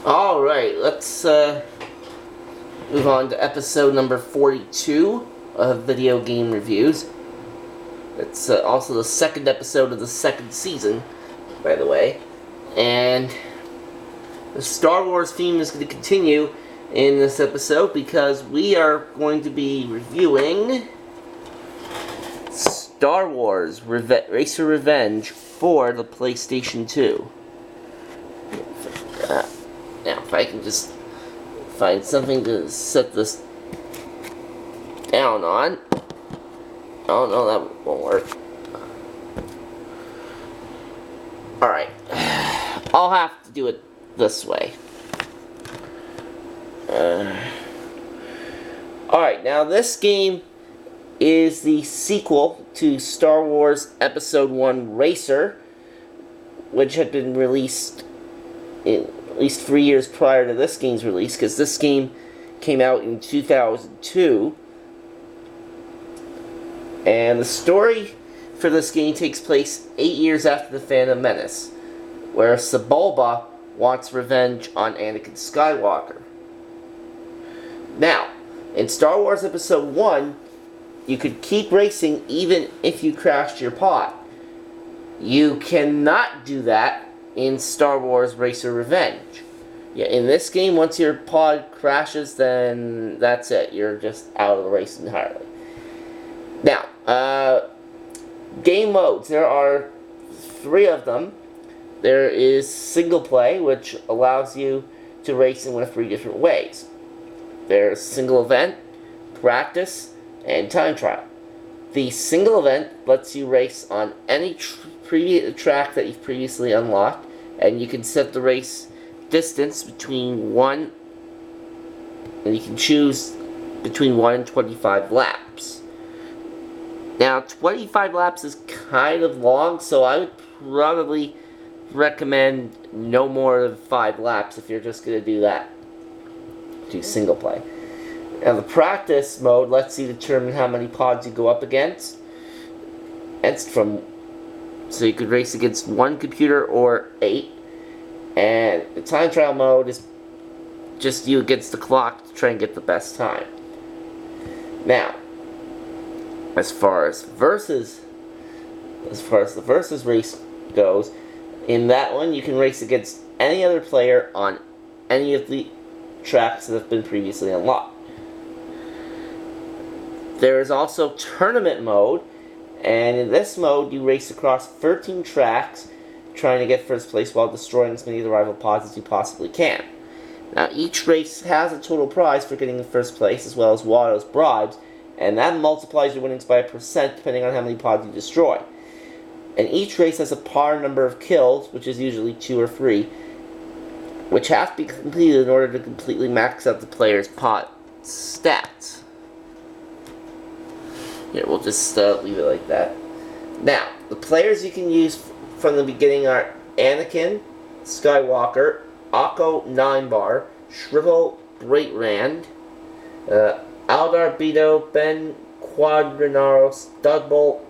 Alright, let's move on to episode number 42 of Video Game Reviews. It's also the second episode of the second season, by the way. And the Star Wars theme is going to continue in this episode because we are going to be reviewing Star Wars Racer Revenge for the PlayStation 2. Now, if I can just find something to set this down on. Oh, no, that won't work. Alright. I'll have to do it this way. Alright, now this game is the sequel to Star Wars Episode 1 Racer, which had been released in at least 3 years prior to this game's release, because this game came out in 2002. And the story for this game takes place 8 years after the Phantom Menace, where Sebulba wants revenge on Anakin Skywalker. Now, in Star Wars Episode 1, you could keep racing even if you crashed your pod. You cannot do that in Star Wars Racer Revenge. Yeah, in this game, once your pod crashes, then that's it. You're just out of the race entirely. Now, game modes. There are 3 of them. There is single play, which allows you to race in one of 3 different ways. There's single event, practice, and time trial. The single event lets you race on any track that you've previously unlocked, and you can set the race distance between 1, and you can choose between 1 and 25 laps. Now, 25 laps is kind of long, so I would probably recommend no more than 5 laps if you're just going to do that. Do single play. Now, the practice mode lets you determine how many pods you go up against. So you could race against 1 computer or 8. And the time trial mode is just you against the clock to try and get the best time. Now, as far as the versus race goes, in that one you can race against any other player on any of the tracks that have been previously unlocked. There is also tournament mode, and in this mode you race across 13 tracks trying to get first place while destroying as many of the rival pods as you possibly can. Now, each race has a total prize for getting in first place, as well as Watto's bribes, and that multiplies your winnings by 1% depending on how many pods you destroy. And each race has a par number of kills, which is usually 2 or 3, which have to be completed in order to completely max out the player's pod stats. Here, we'll just leave it like that. Now, the players you can use from the beginning are Anakin Skywalker, Akko 9-Bar, Shrivel Braetrand, Aldar Beto, Ben Quadrinaro, Studbolt,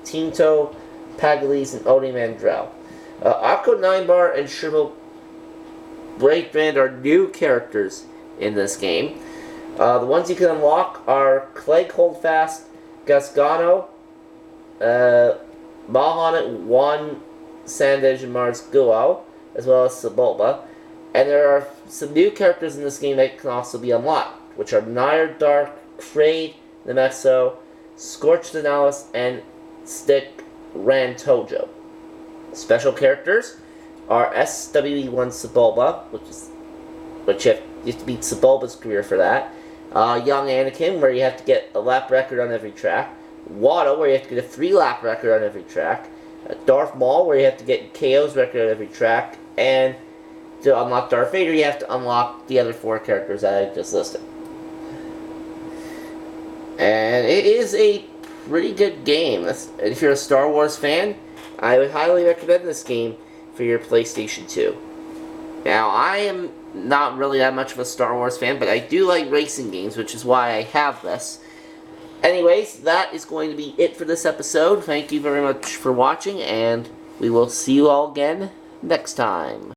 Tinto, Pagalies, and Odi Mandrell. Akko 9-Bar and Shrivel Braetrand are new characters in this game. The ones you can unlock are Clegg Holdfast, Gasgano, Bahamut 1, Sandej, and Mars Guo, as well as Sebulba. And there are some new characters in this game that can also be unlocked, which are Nair Dark, Kraid, Nemeso, Scorched Analysis, and Stick Rantojo. Special characters are SWE1 Sebulba, which you have to beat Sebulba's career for that. Young Anakin, where you have to get a lap record on every track. Watto, where you have to get a 3-lap record on every track. Darth Maul, where you have to get KO's record on every track. And to unlock Darth Vader, you have to unlock the other 4 characters that I just listed. And it is a pretty good game. If you're a Star Wars fan, I would highly recommend this game for your PlayStation 2. Now, I am not really that much of a Star Wars fan, but I do like racing games, which is why I have this. Anyways, that is going to be it for this episode. Thank you very much for watching, and we will see you all again next time.